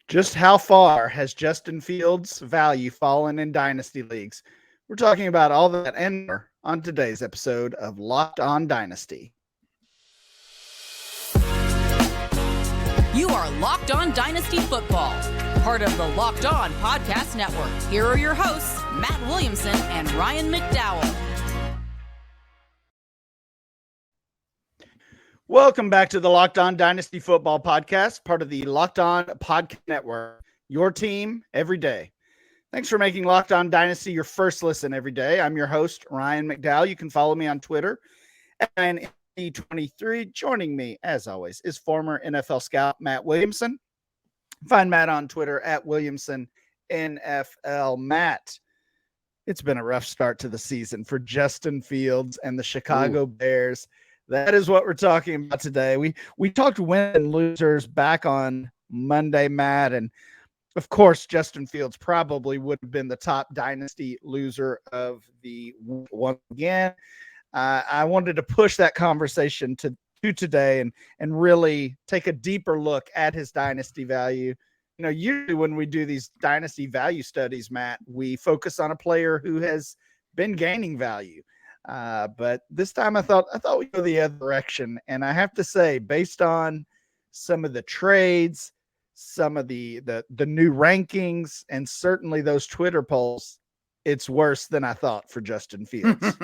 Just how far has Justin Fields' value fallen in dynasty leagues? We're talking about all that and more on today's episode of Locked On Dynasty. You are Locked On Dynasty Football, part of the Locked On Podcast Network. Here are your hosts, Matt Williamson and Ryan McDowell. Welcome back to the Locked On Dynasty Football Podcast, part of the Locked On Podcast Network, your team every day. Thanks for making Locked On Dynasty your first listen every day. I'm your host, Ryan McDowell. You can follow me on Twitter and E23. Joining me, as always, is former NFL scout Matt Williamson. Find Matt on Twitter at Williamson NFL. Matt, it's been a rough start to the season for Justin Fields and the Chicago Bears. That is what we're talking about today. We talked win and losers back on Monday, Matt, and of course, Justin Fields probably would have been the top dynasty loser of the week once again. I wanted to push that conversation to today and really take a deeper look at his dynasty value. You know, usually when we do these dynasty value studies, Matt, we focus on a player who has been gaining value. But this time I thought we'd go the other direction. And I have to say, based on some of the trades, some of the new rankings, and certainly those Twitter polls, it's worse than I thought for Justin Fields.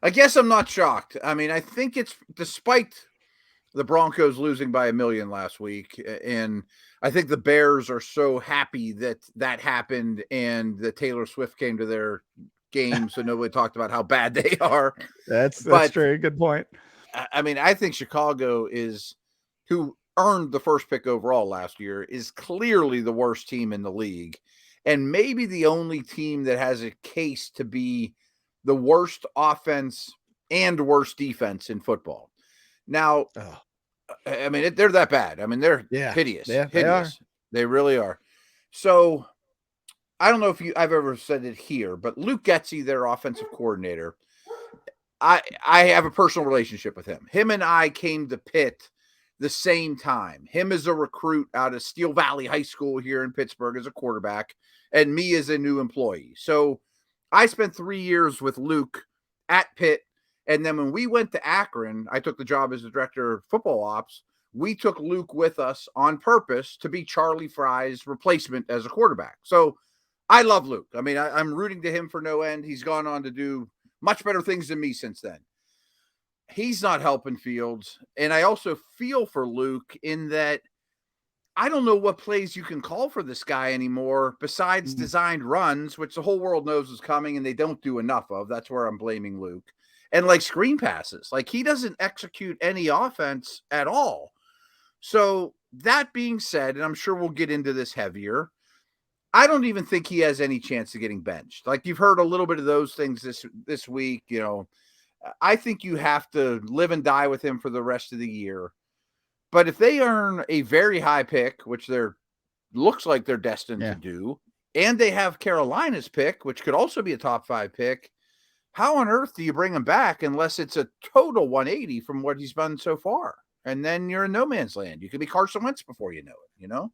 I guess I'm not shocked. I mean, I think it's despite the Broncos losing by 1 million last week. And I think the Bears are so happy that happened and that Taylor Swift came to their game, so nobody talked about how bad they are. That's true. Good point. I mean, I think Chicago who earned the first pick overall last year, is clearly the worst team in the league, and maybe the only team that has a case to be the worst offense and worst defense in football. Now, I mean, they're that bad. I mean, they're hideous. Yeah, hideous. They really are. So I don't know if I've ever said it here, but Luke Getsy, their offensive coordinator, I have a personal relationship with him. Him and I came to Pitt the same time. Him as a recruit out of Steel Valley High School here in Pittsburgh as a quarterback, and me as a new employee. So I spent 3 years with Luke at Pitt, and then when we went to Akron, I took the job as the director of football ops. We took Luke with us on purpose to be Charlie Fry's replacement as a quarterback. So I love Luke. I mean, I'm rooting to him for no end. He's gone on to do much better things than me since then. He's not helping Fields. And I also feel for Luke in that I don't know what plays you can call for this guy anymore besides designed runs, which the whole world knows is coming and they don't do enough of. That's where I'm blaming Luke. And like screen passes. Like he doesn't execute any offense at all. So that being said, and I'm sure we'll get into this heavier, I don't even think he has any chance of getting benched. Like you've heard a little bit of those things this week. You know, I think you have to live and die with him for the rest of the year. But if they earn a very high pick, which looks like they're destined to do, and they have Carolina's pick, which could also be a top 5 pick, how on earth do you bring him back unless it's a total 180 from what he's done so far? And then you're in no man's land. You could be Carson Wentz before you know it, you know?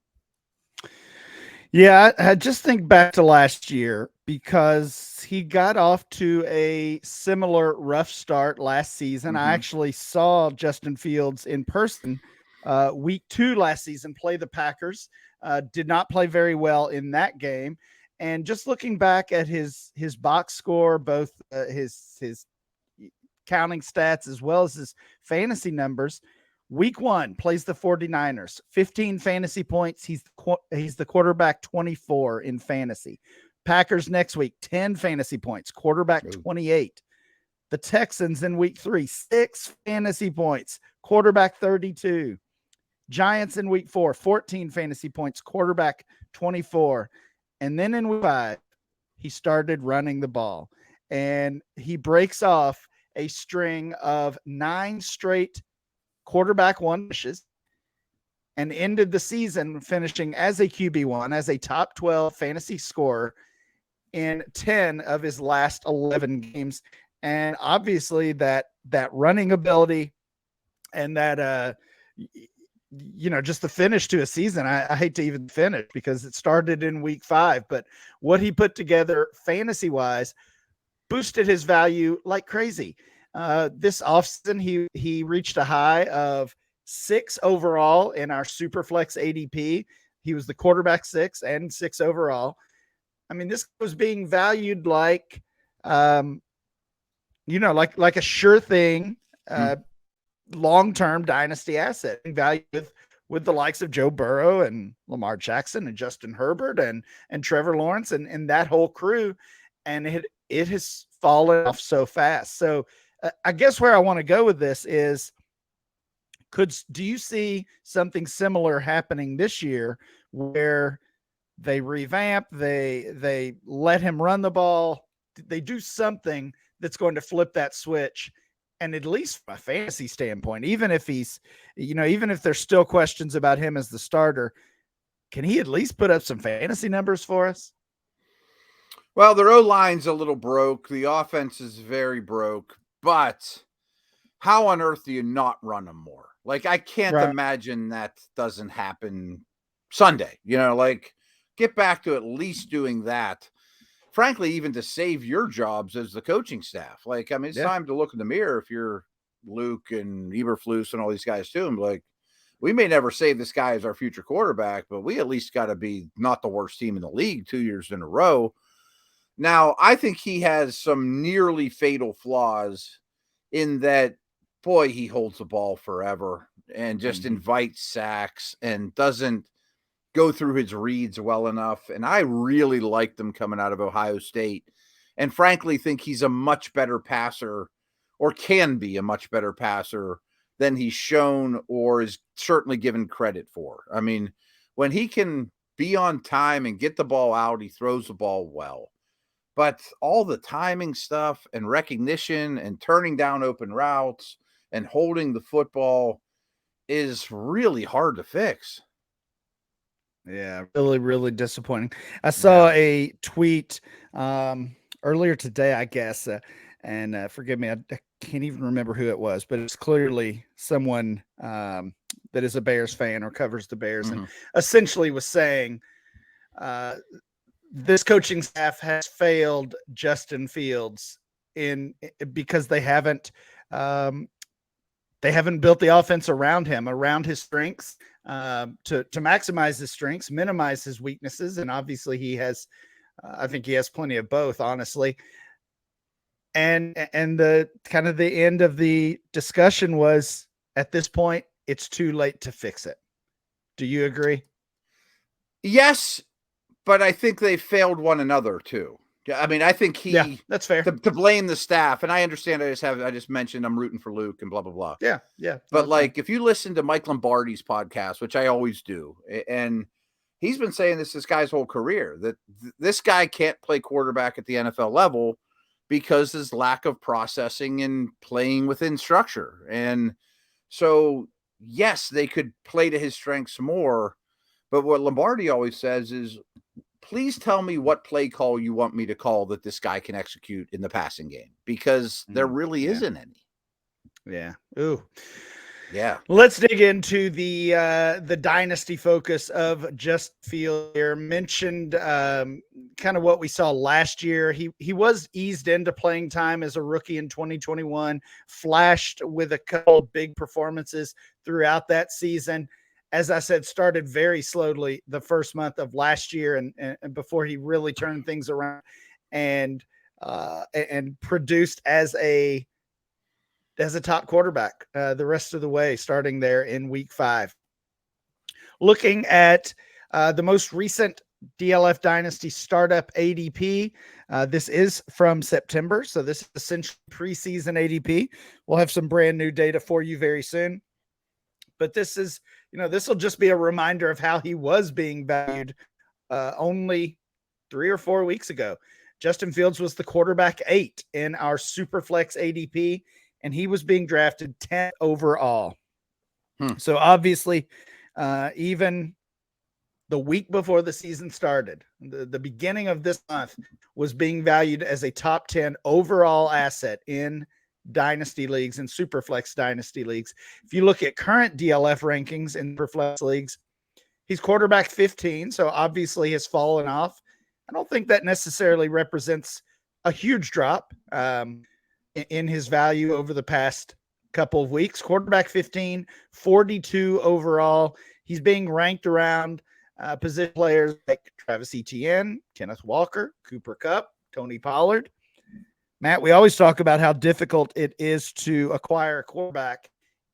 Yeah, I just think back to last year because he got off to a similar rough start last season. I actually saw Justin Fields in person week 2 last season play the Packers. Did not play very well in that game. And just looking back at his box score, both his counting stats as well as his fantasy numbers, week 1 plays the 49ers, 15 fantasy points. He's the quarterback 24 in fantasy. Packers next week, 10 fantasy points, quarterback 28. The Texans in week 3, 6 fantasy points, quarterback 32. Giants in week 4, 14 fantasy points, quarterback 24. And then in week 5, he started running the ball and he breaks off a string of 9 straight quarterback 1 finishes and ended the season finishing as a QB1, as a top 12 fantasy scorer in 10 of his last 11 games. And obviously that running ability and that just the finish to a season. I hate to even finish because it started in week 5, but what he put together fantasy wise boosted his value like crazy. This offseason, he reached a high of 6 overall in our Superflex ADP. He was the quarterback 6 and 6 overall. I mean, this was being valued like, like a sure thing, long-term dynasty asset, valued with the likes of Joe Burrow and Lamar Jackson and Justin Herbert and Trevor Lawrence and that whole crew. And it has fallen off so fast. So I guess where I want to go with this is, do you see something similar happening this year where they revamp, they let him run the ball, they do something that's going to flip that switch? And at least from a fantasy standpoint, even if even if there's still questions about him as the starter, can he at least put up some fantasy numbers for us? Well, their O-line's a little broke. The offense is very broke. But how on earth do you not run them more? Like, I can't imagine that doesn't happen Sunday. Get back to at least doing that. Frankly, even to save your jobs as the coaching staff. It's time to look in the mirror if you're Luke and Eberflus and all these guys too. And we may never save this guy as our future quarterback, but we at least got to be not the worst team in the league 2 years in a row. Now, I think he has some nearly fatal flaws in that, boy, he holds the ball forever and just invites sacks and doesn't go through his reads well enough. And I really like them coming out of Ohio State, and frankly think he's a much better passer, or can be a much better passer than he's shown or is certainly given credit for. I mean, when he can be on time and get the ball out, he throws the ball well. But all the timing stuff and recognition and turning down open routes and holding the football is really hard to fix. Yeah, really, really disappointing. I saw a tweet earlier today, I guess, and forgive me, I can't even remember who it was, but it's clearly someone that is a Bears fan or covers the Bears, and essentially was saying this coaching staff has failed Justin Fields because they haven't built the offense around him, around his strengths, to maximize his strengths, minimize his weaknesses. And obviously he has, I think he has plenty of both, honestly. And the kind of the end of the discussion was, at this point, it's too late to fix it. Do you agree? Yes, but I think they failed one another too. I mean, I think that's fair to blame the staff. And I understand I just mentioned I'm rooting for Luke and blah, blah, blah. Yeah. But if you listen to Mike Lombardi's podcast, which I always do, and he's been saying this guy's whole career, that this guy can't play quarterback at the NFL level because his lack of processing and playing within structure. And so, yes, they could play to his strengths more. But what Lombardi always says is, please tell me what play call you want me to call that this guy can execute in the passing game, because there really isn't any. Yeah. Ooh. Yeah. Let's dig into the dynasty focus of Just Field here. Mentioned kind of what we saw last year. He was eased into playing time as a rookie in 2021, flashed with a couple of big performances throughout that season. As I said, started very slowly the first month of last year, and before he really turned things around and produced as a top quarterback the rest of the way, starting there in week 5. Looking at the most recent DLF Dynasty startup ADP, this is from September, so this is essentially preseason ADP. We'll have some brand new data for you very soon. But this is, this will just be a reminder of how he was being valued only 3 or 4 weeks ago. Justin Fields was the quarterback 8 in our Superflex ADP, and he was being drafted 10th overall. So obviously, even the week before the season started, the beginning of this month, was being valued as a top 10 overall asset in dynasty leagues and superflex dynasty leagues. If you look at current DLF rankings in superflex leagues, he's quarterback 15, so obviously has fallen off. I don't think that necessarily represents a huge drop in his value over the past couple of weeks. Quarterback 15, 42 overall. He's being ranked around position players like Travis Etienne, Kenneth Walker, Cooper Kupp, Tony Pollard. Matt, we always talk about how difficult it is to acquire a quarterback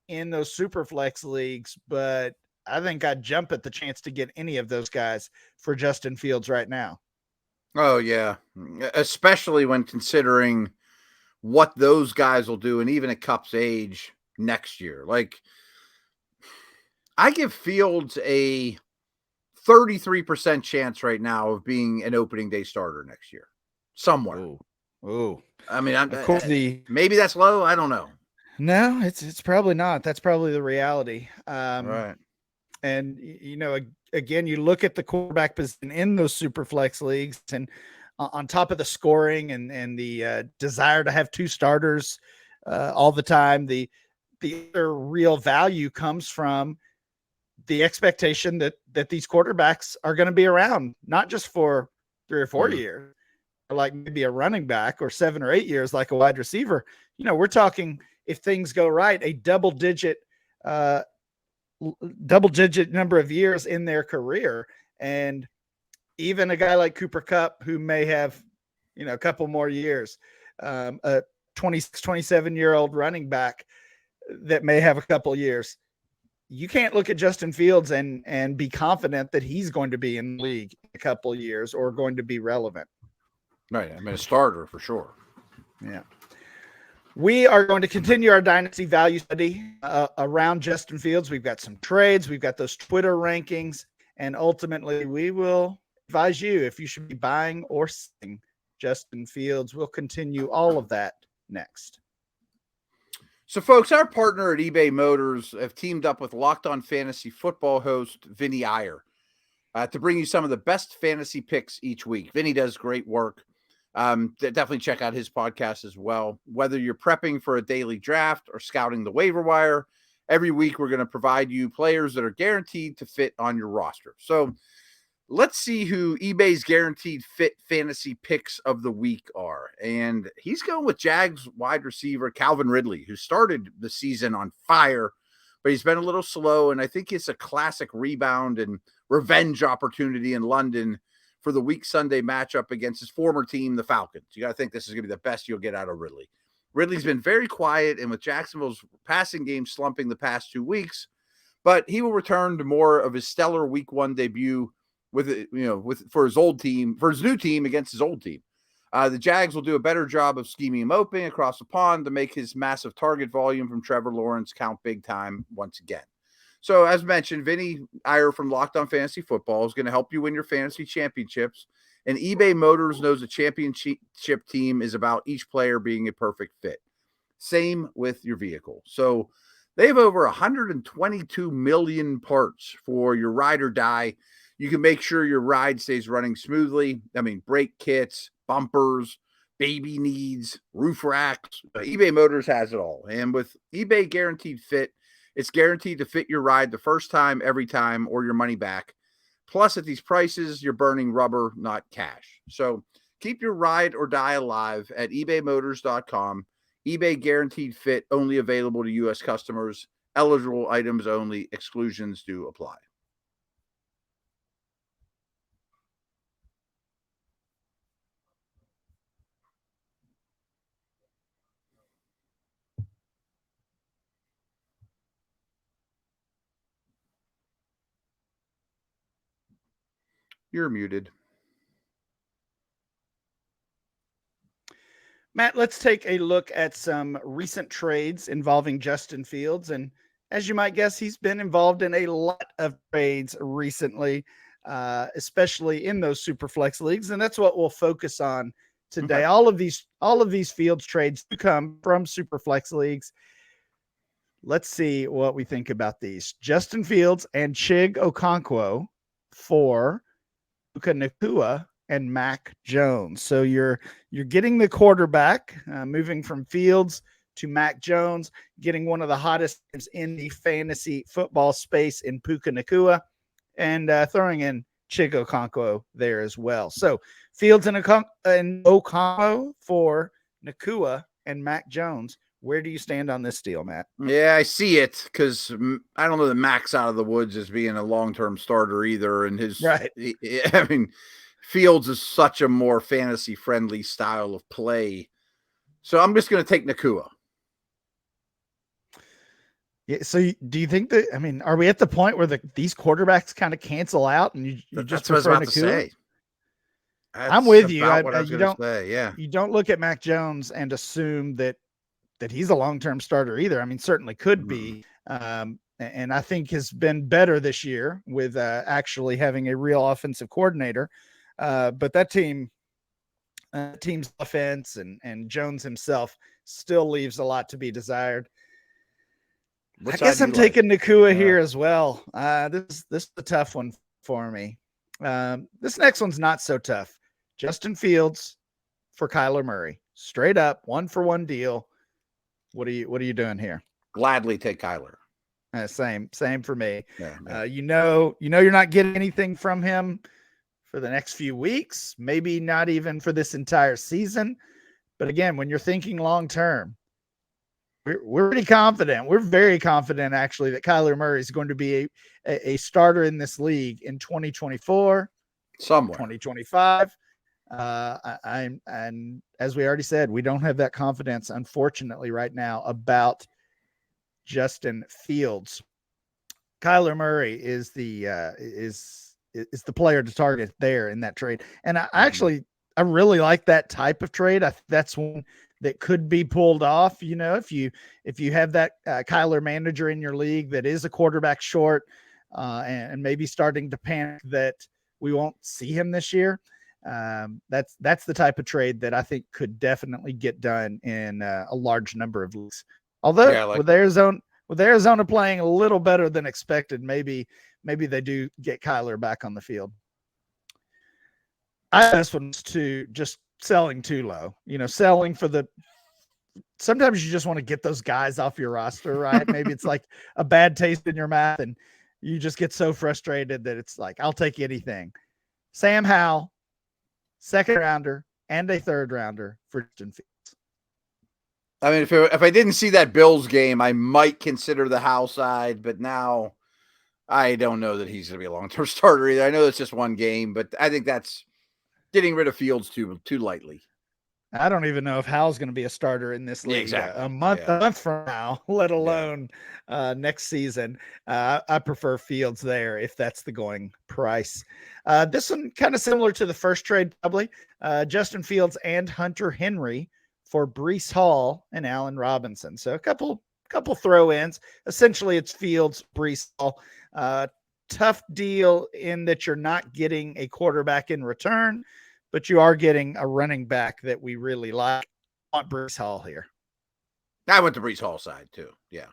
in those super flex leagues, but I think I'd jump at the chance to get any of those guys for Justin Fields right now. Oh, yeah. Especially when considering what those guys will do, and even at Kupp's age next year. Like, I give Fields a 33% chance right now of being an opening day starter next year somewhere. Oh, I mean, of course, maybe that's low. I don't know. No, it's probably not. That's probably the reality. Right. And, again, you look at the quarterback position in those super flex leagues, and on top of the scoring and the desire to have two starters all the time, the other real value comes from the expectation that these quarterbacks are going to be around, not just for 3 or 4 years, or like maybe a running back, or 7 or 8 years like a wide receiver. We're talking, if things go right, a double digit number of years in their career. And even a guy like Cooper Kupp, who may have, a couple more years, a 26, 27-year-old running back that may have a couple years. You can't look at Justin Fields and be confident that he's going to be in the league in a couple years or going to be relevant. Right. I mean, a starter for sure. Yeah. We are going to continue our dynasty value study around Justin Fields. We've got some trades. We've got those Twitter rankings. And ultimately, we will advise you if you should be buying or selling Justin Fields. We'll continue all of that next. So, folks, our partner at eBay Motors have teamed up with Locked On Fantasy Football host Vinny Iyer to bring you some of the best fantasy picks each week. Vinny does great work. Definitely check out his podcast as well. Whether you're prepping for a daily draft or scouting the waiver wire, every week we're going to provide you players that are guaranteed to fit on your roster. So let's see who eBay's guaranteed fit fantasy picks of the week are. And he's going with Jags wide receiver Calvin Ridley, who started the season on fire, but he's been a little slow. And I think it's a classic rebound and revenge opportunity in London for the week Sunday matchup against his former team, the Falcons. You got to think this is going to be the best you'll get out of Ridley. Ridley's been very quiet, and with Jacksonville's passing game slumping the past 2 weeks, but he will return to more of his stellar week 1 debut for his new team against his old team. The Jags will do a better job of scheming him open across the pond to make his massive target volume from Trevor Lawrence count big time once again. So, as mentioned, Vinny Iyer from Locked On Fantasy Football is going to help you win your fantasy championships. And eBay Motors knows a championship team is about each player being a perfect fit. Same with your vehicle. So, they have over 122 million parts for your ride or die. You can make sure your ride stays running smoothly. I mean, brake kits, bumpers, baby needs, roof racks. eBay Motors has it all. And with eBay Guaranteed Fit, it's guaranteed to fit your ride the first time, every time, or your money back. Plus, at these prices, you're burning rubber, not cash. So keep your ride or die alive at ebaymotors.com. eBay Guaranteed Fit, only available to U.S. customers. Eligible items only. Exclusions do apply. You're muted. Matt, let's take a look at some recent trades involving Justin Fields. And as you might guess, he's been involved in a lot of trades recently, especially in those super flex leagues. And that's what we'll focus on today. Okay. All of these Fields trades do come from super flex leagues. Let's see what we think about these. Justin Fields and Chig Okonkwo for Puka Nacua and Mac Jones. So you're getting the quarterback, moving from Fields to Mac Jones, getting one of the hottest teams in the fantasy football space in Puka Nacua, and throwing in Chico Okonkwo there as well. So Fields and Okonkwo for Nacua and Mac Jones. Where do you stand on this deal, Matt? Yeah, I see it because I don't know that Mac's out of the woods as being a long-term starter either. And Right. I mean, Fields is such a more fantasy-friendly style of play. So I'm just going to take Nacua. Yeah. So do you think that, I mean, are we at the point where these quarterbacks kind of cancel out and you just That's what I was prefer about to Nacua? say. I'm with you. What I was going to say. Yeah. You don't look at Mac Jones and assume that he's a long-term starter either. I mean, certainly could be. And I think has been better this year with actually having a real offensive coordinator. But that team's offense and Jones himself still leaves a lot to be desired. I guess I'm taking Nacua here as well. This is a tough one for me. This next one's not so tough. Justin Fields for Kyler Murray, straight up 1-for-1 deal. What are you doing here? Gladly take Kyler. Same for me. Yeah. You know you're not getting anything from him for the next few weeks, maybe not even for this entire season. But again, when you're thinking long term, we're pretty confident. We're very confident actually that Kyler Murray is going to be a starter in this league in 2024, somewhere 2025. And as we already said, we don't have that confidence, unfortunately, right now about Justin Fields. Kyler Murray is the player to target there in that trade. And I really like that type of trade. That's one that could be pulled off. You know, if you have that Kyler manager in your league that is a quarterback short and maybe starting to panic that we won't see him this year. That's the type of trade that I think could definitely get done in a large number of leagues. Although with Arizona playing a little better than expected, maybe they do get Kyler back on the field. This one's just selling too low. You know, selling for sometimes you just want to get those guys off your roster, right? Maybe it's like a bad taste in your mouth and you just get so frustrated that it's like, I'll take anything. Sam Howell, second rounder and a third rounder for Justin Fields. I mean, if I didn't see that Bills game, I might consider the Howell side, but now I don't know that he's going to be a long-term starter either. I know it's just one game, but I think that's getting rid of Fields too lightly. I don't even know if Howell's going to be a starter in this league a month from now, let alone next season. I prefer Fields there if that's the going price. This one kind of similar to the first trade, probably. Justin Fields and Hunter Henry for Breece Hall and Allen Robinson. So a couple throw-ins. Essentially, it's Fields, Breece Hall. Tough deal in that you're not getting a quarterback in return, but you are getting a running back that we really like. I want Breece Hall here. I went to Breece Hall side too. Yeah.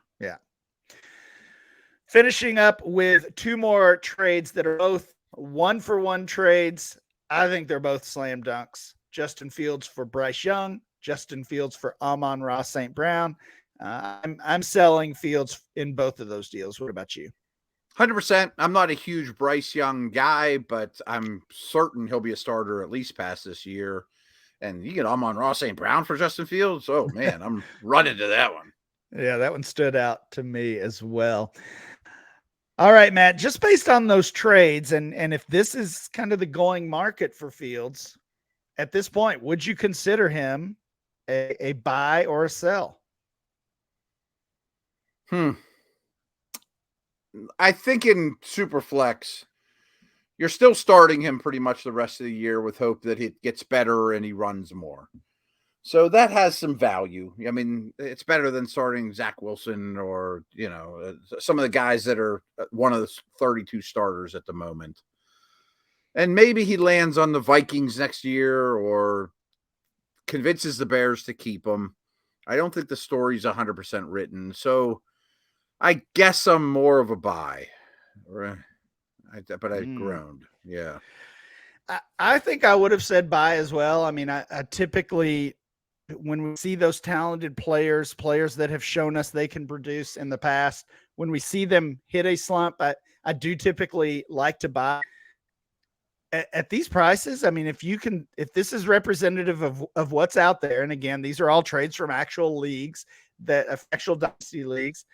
Finishing up with two more trades that are both 1-for-1 trades. I think they're both slam dunks. Justin Fields for Bryce Young, Justin Fields for Amon-Ra St. Brown. I'm selling Fields in both of those deals. What about you? 100%. I'm not a huge Bryce Young guy, but I'm certain he'll be a starter at least past this year. And you get Amon-Ra St. Brown for Justin Fields. Oh man, I'm running to that one. Yeah, that one stood out to me as well. All right, Matt, just based on those trades, and if this is kind of the going market for Fields at this point, would you consider him a buy or a sell? I think in Superflex, you're still starting him pretty much the rest of the year with hope that it gets better and he runs more. So that has some value. I mean, it's better than starting Zach Wilson or, some of the guys that are one of the 32 starters at the moment. And maybe he lands on the Vikings next year or convinces the Bears to keep him. I don't think the story's 100% written. So I guess I'm more of a buy. But I groaned. Yeah. I think I would have said buy as well. I mean, I typically when we see those talented players that have shown us they can produce in the past, when we see them hit a slump, I do typically like to buy at these prices. I mean, if this is representative of what's out there, and again, these are all trades from actual leagues, actual dynasty leagues.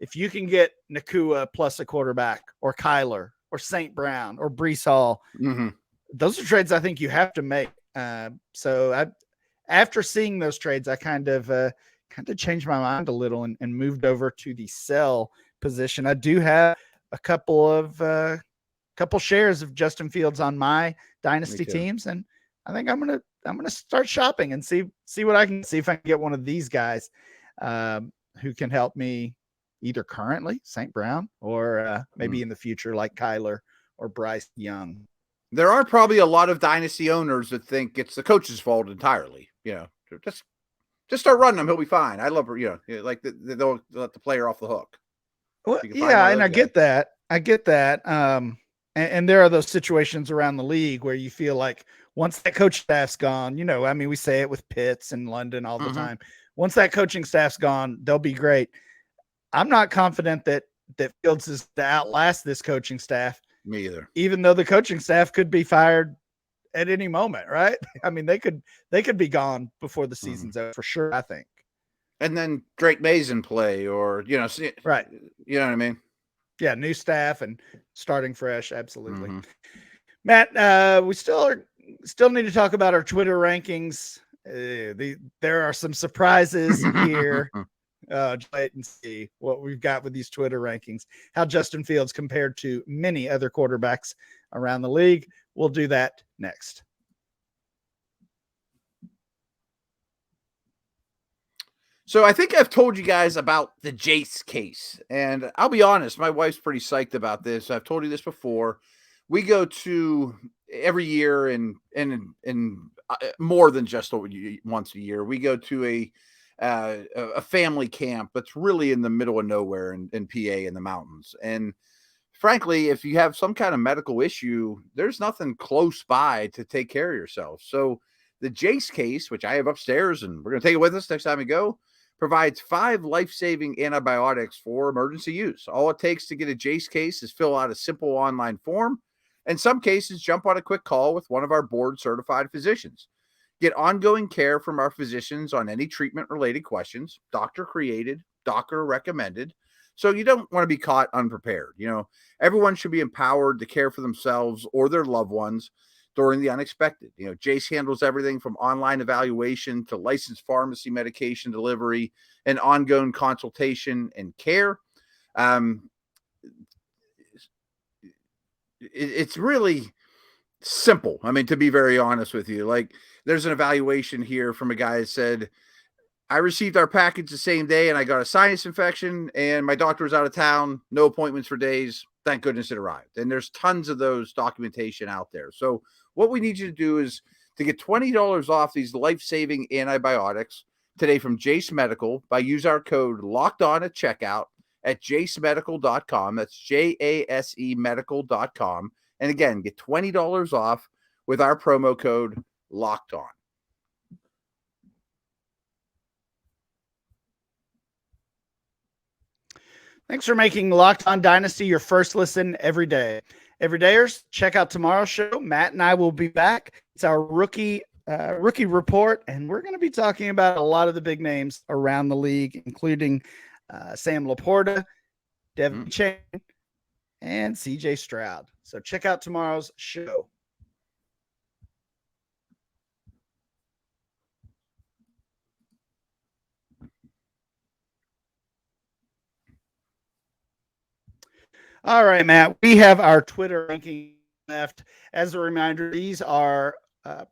If you can get Nakua plus a quarterback, or Kyler, or St. Brown, or Brees Hall, those are trades I think you have to make. After seeing those trades, I kind of changed my mind a little and moved over to the sell position. I do have a couple shares of Justin Fields on my dynasty teams, and I think I'm gonna start shopping and see what I can see if I can get one of these guys who can help me either currently, St. Brown, or maybe in the future like Kyler or Bryce Young. There are probably a lot of dynasty owners that think it's the coach's fault entirely. Just start running him; he'll be fine. I love, like they'll let the player off the hook. Well, yeah, and I get that. And there are those situations around the league where you feel like once that coach staff's gone, we say it with Pitts and London all the time. Once that coaching staff's gone, they'll be great. I'm not confident that Fields is to outlast this coaching staff. Me either. Even though the coaching staff could be fired at any moment, right? I mean, they could be gone before the season's over for sure, I think. And then Drake May's in play, or right. You know what I mean? Yeah, new staff and starting fresh, absolutely. Matt, we still need to talk about our Twitter rankings. There are some surprises here. Just wait and see what we've got with these Twitter rankings. How Justin Fields compared to many other quarterbacks around the league. We'll do that next. So I think I've told you guys about the Jace case, and I'll be honest, my wife's pretty psyched about this. I've told you this before. We go to every year, and more than just once a year, we go to a family camp that's really in the middle of nowhere in PA in the mountains. And frankly, if you have some kind of medical issue, there's nothing close by to take care of yourself. So the Jace case, which I have upstairs, and we're going to take it with us next time we go, provides 5 life-saving antibiotics for emergency use. All it takes to get a Jace case is fill out a simple online form. In some cases, jump on a quick call with one of our board-certified physicians. Get ongoing care from our physicians on any treatment-related questions, doctor-created, doctor-recommended, so you don't want to be caught unprepared. Everyone should be empowered to care for themselves or their loved ones during the unexpected. Jace handles everything from online evaluation to licensed pharmacy medication delivery and ongoing consultation and care. It's really simple. I mean, to be very honest with you, like there's an evaluation here from a guy that said, I received our package the same day and I got a sinus infection and my doctor was out of town, no appointments for days. Thank goodness it arrived. And there's tons of those documentation out there. So what we need you to do is to get $20 off these life-saving antibiotics today from Jace Medical by use our code locked on at checkout at jacemedical.com. That's JASE medical.com. And again, get $20 off with our promo code locked on. Thanks for making Locked On Dynasty your first listen every day. Everydayers, check out tomorrow's show. Matt and I will be back. It's our rookie report, and we're going to be talking about a lot of the big names around the league, including Sam Laporta, Devin Chain, and CJ Stroud. So check out tomorrow's show. All right, Matt, we have our Twitter ranking left. As a reminder, these are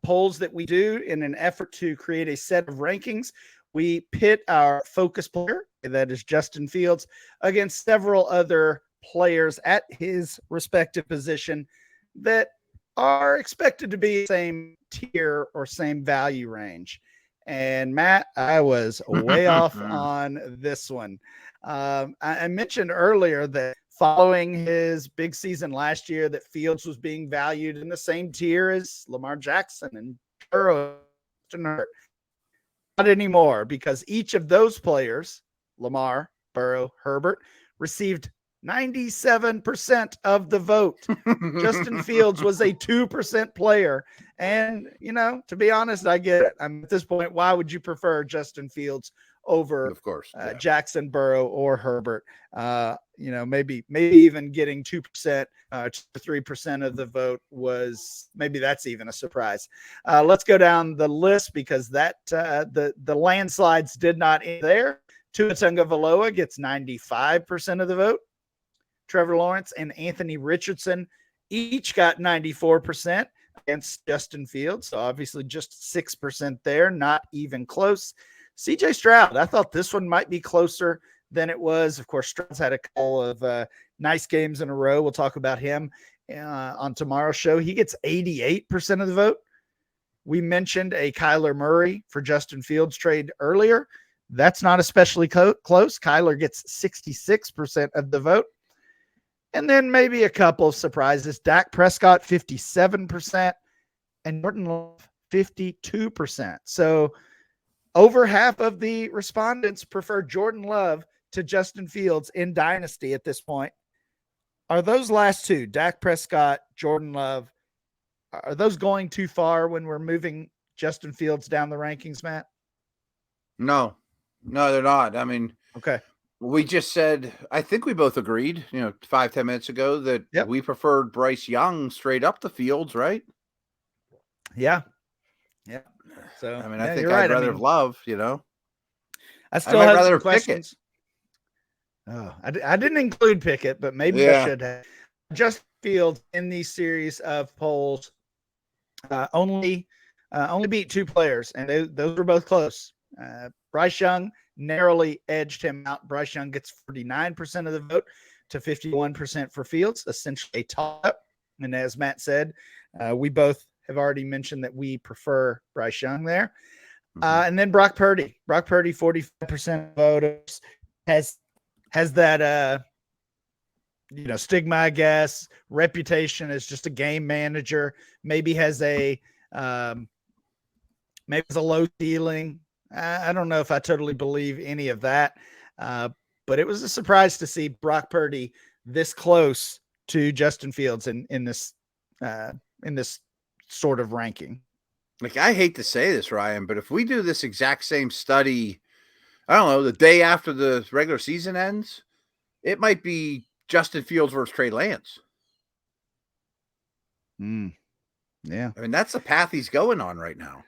polls that we do in an effort to create a set of rankings. We pit our focus player, that is Justin Fields, against several other players at his respective position that are expected to be same tier or same value range. And Matt, I was way off on this one. I mentioned earlier that following his big season last year, that Fields was being valued in the same tier as Lamar Jackson and Burrow. not anymore, because each of those players, Lamar, Burrow, Herbert, received 97% of the vote. Justin Fields was a 2% player. And, to be honest, I get it. At this point, why would you prefer Justin Fields over, of course, Jackson, Burrow, or Herbert? Maybe even getting 2%, 3% of the vote maybe that's even a surprise. Let's go down the list, because that the landslides did not end there. Tua Tagovailoa gets 95% of the vote. Trevor Lawrence and Anthony Richardson each got 94% against Justin Fields. So obviously just 6% there, not even close. CJ Stroud, I thought this one might be closer than it was. Of course, Stroud's had a couple of nice games in a row. We'll talk about him on tomorrow's show. He gets 88% of the vote. We mentioned a Kyler Murray for Justin Fields trade earlier. That's not especially close. Kyler gets 66% of the vote. And then maybe a couple of surprises. Dak Prescott, 57%, and Jordan Love, 52%. So over half of the respondents prefer Jordan Love to Justin Fields in Dynasty at this point. Are those last two, Dak Prescott, Jordan Love, are those going too far when we're moving Justin Fields down the rankings, Matt? No, they're not. I mean, okay. We just said, I think we both agreed, 5-10 minutes ago that we preferred Bryce Young straight up the Fields, right? Yeah. Yeah. So, I mean, I think I'd rather have Love, I still have some questions. Oh, I didn't include Pickett, but maybe I should have. Just Fields in these series of polls only beat two players, and those were both close. Bryce Young narrowly edged him out. Bryce Young gets 49% of the vote to 51% for Fields, essentially a toss-up. And as Matt said, we both have already mentioned that we prefer Bryce Young there. And then Brock Purdy. Brock Purdy, 45% of voters, has that stigma, I guess, reputation as just a game manager. Maybe has a low ceiling. I don't know if I totally believe any of that, but it was a surprise to see Brock Purdy this close to Justin Fields in this sort of ranking. Like, I hate to say this, Ryan, but if we do this exact same study, I don't know, the day after the regular season ends, it might be Justin Fields versus Trey Lance. Yeah. I mean, that's the path he's going on right now.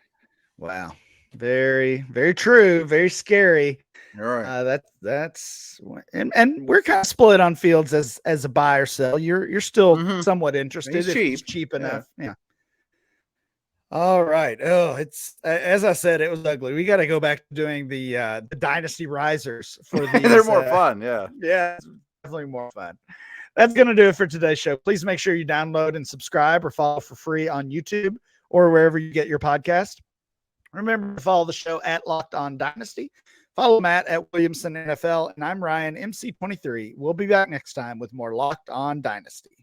Wow. Very, very true. Very scary. All right. That's and we're kind of split on Fields as a buy or sell. You're still somewhat interested. It's cheap enough. Yeah. All right. Oh, it's as I said, it was ugly. We got to go back to doing the Dynasty Risers for these. They're more fun. Yeah. Yeah, it's definitely more fun. That's going to do it for today's show. Please make sure you download and subscribe or follow for free on YouTube or wherever you get your podcast. Remember to follow the show at Locked On Dynasty. Follow Matt at Williamson NFL, and I'm Ryan, MC23. We'll be back next time with more Locked On Dynasty.